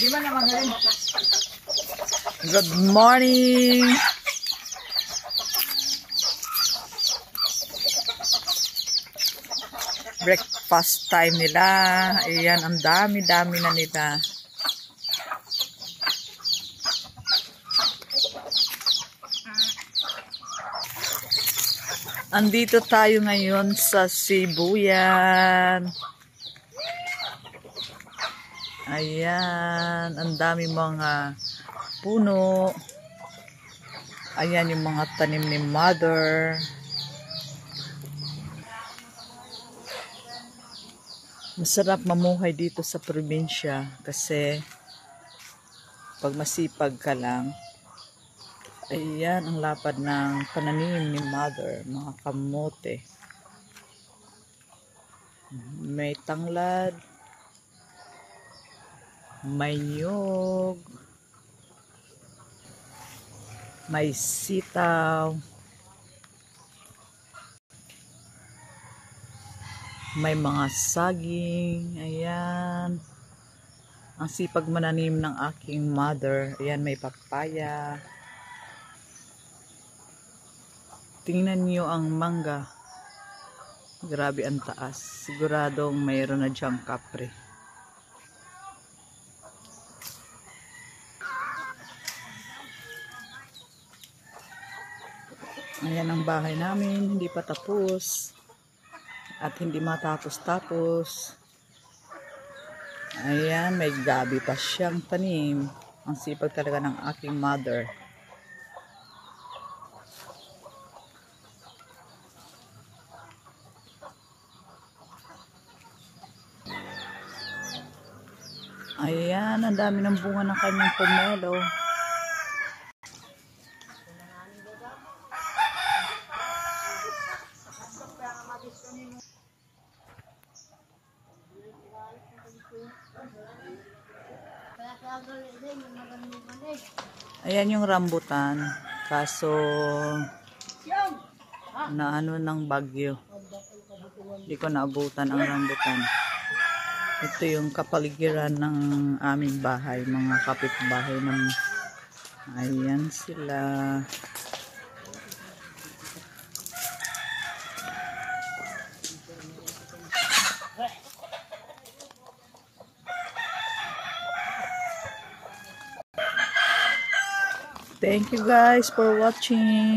Good morning! Breakfast time nila. Ayan, ang dami-dami na nila. Andito tayo ngayon sa Sibuyan. Ayan, ang dami mga puno. Ayan yung mga tanim ni Mother. Masarap mamuhay dito sa probinsya kasi pag masipag ka lang, ayan ang lapad ng pananim ni Mother, mga kamote. May tanglad, may niyog, may sitaw, may mga saging. Ayan. Ang sipag mananim ng aking mother. Ayan, may papaya. Tingnan niyo ang mangga. Grabe ang taas. Siguradong mayroon na diyang kapre. Ayan ang bahay namin. Hindi pa tapos. At hindi matapos-tapos. Ayan, may gabi pa siyang tanim. Ang sipag talaga ng aking mother. Ayan, ang dami ng bunga ng kanyang pomelo. Ayan yung rambutan, kaso na ano ng bagyo, hindi ko naabutan ang rambutan. Ito yung kapaligiran ng aming bahay, mga kapitbahay ng ayan sila. Thank you guys for watching.